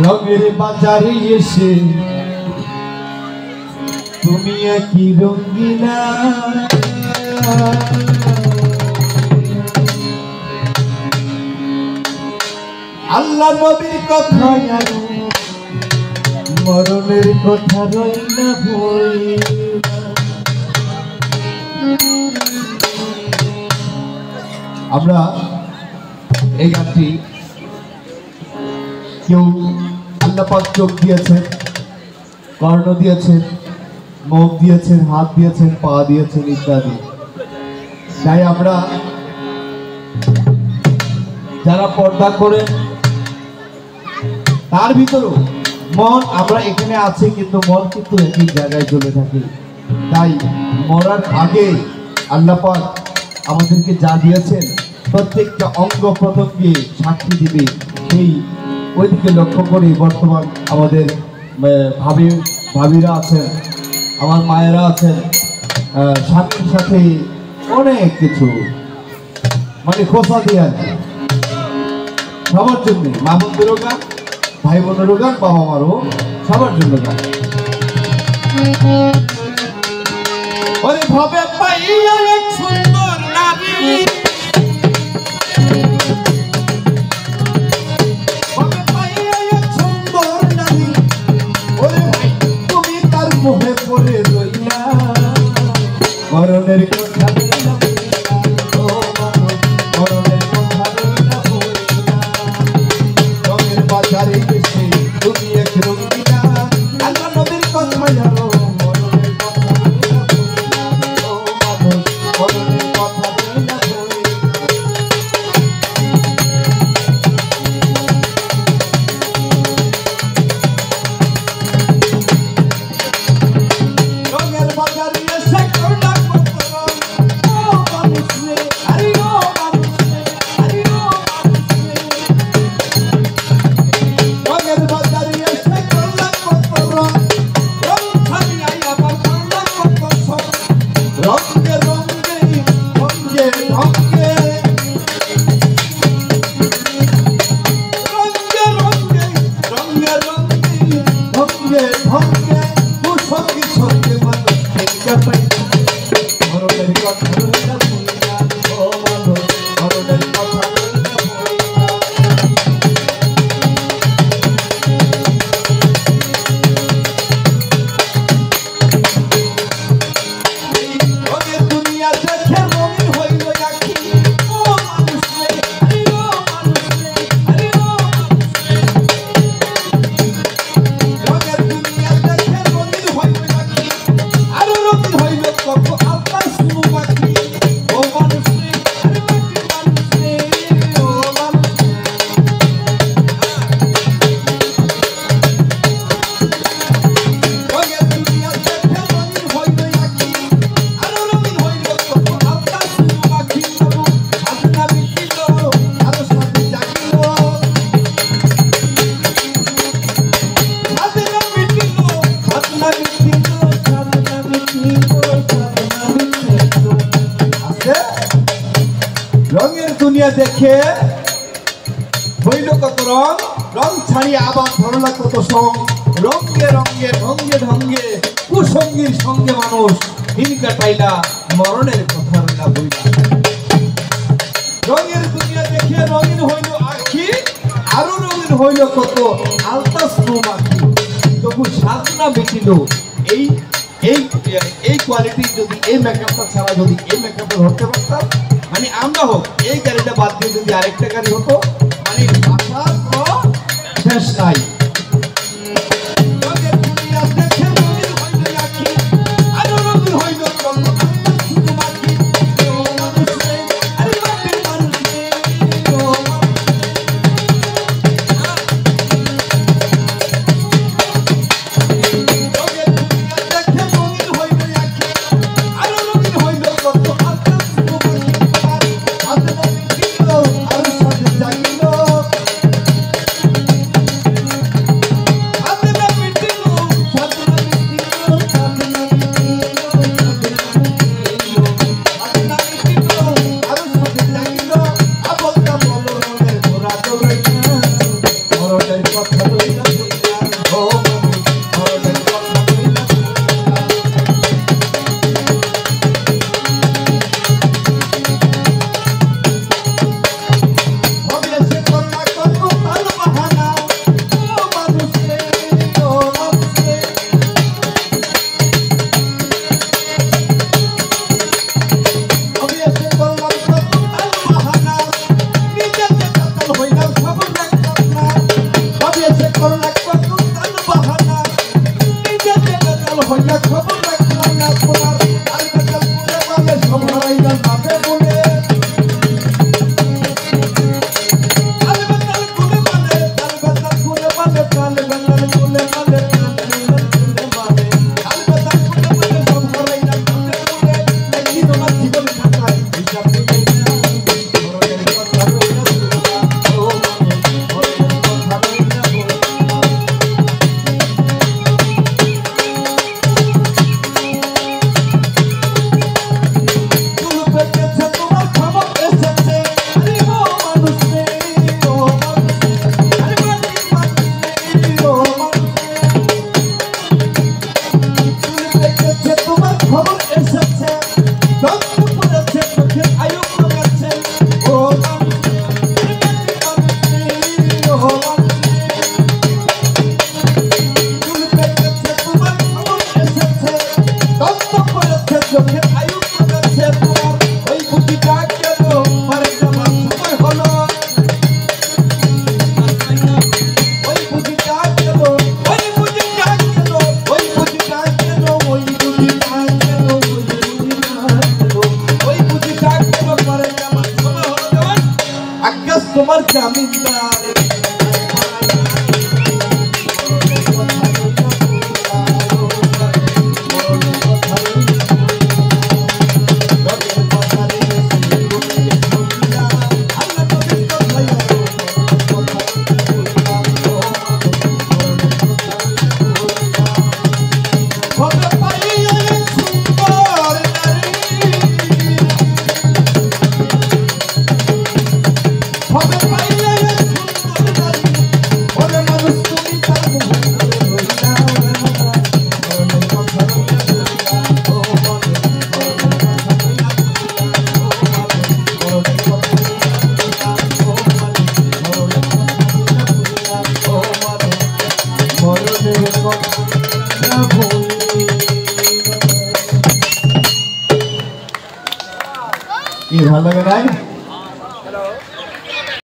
রঙের বাজারে এসে তুমি একই রঙিনা, আল্লাহ নবীর কথা মরণের কথা রইনা বই। আমরা এই গানটি কেউ আল্লাহ পাক চোখ দিয়েছেন, কর্ণ দিয়েছেন, মুখ দিয়েছেন, হাত দিয়েছেন, পা দিয়েছেন ইত্যাদি। তাই আমরা যারা পর্দা করে তার ভিতরেও মন, আমরা এখানে আছি কিন্তু মন কিন্তু একই জায়গায় চলে থাকে। তাই মরার আগে আল্লাহ পাক আমাদেরকে যা দিয়েছেন প্রত্যেকটা অঙ্গ প্রত্যঙ্গে সাক্ষী দিবে, সেই ওইদিকে লক্ষ্য করে বর্তমান আমাদের ভাবিরা আছেন, আমার মায়েরা আছেন, স্বামীর সাথে অনেক কিছু মানে খোঁচা দিয়ে আর কি সবার জন্য, মা বোনদেরও গান, ভাই বোনেরও গান, বাবা মারও সবার জন্য গান। ভাবে পাইয়া এক সুন্দর নারী, মুখে পড়ে রইলা মরণের কথা রইলা মরণের কথা রইলা রঙের বাজারে এসে তুমি এক রঙিনা, আল্লাহ নবীর কথা জানো মরণের কথা রইলা মরণের কথা রইলা। রঙের দুনিয়া দেখে হইল কত রং, রং ছাড়িয়ে আবার ধরলা কত সং, রঙে রঙে ঢঙ্গে ঢঙ্গে কুসঙ্গীর সঙ্গে মানুষ দিন কাটাইলা মরণের কথা রইলা বইলা। রঙের দুনিয়া দেখে রঙিন হইল আখি, আরো রঙিন হইল কত আলতা স্নো মাখি, তবু সাধনা বেটিল এই এই এই কোয়ালিটি যদি এই মেকআপটা ছাড়া যদি এই মেকআপটা ধরতে পারতাম, মানে আমরা হোক এই গাড়িটা বাদ দিয়ে যদি আরেকটা গাড়ি হতো, মানে ভাষার কোনো শেষ নাই। কথা ভুলি কি ভালো লাগে নাই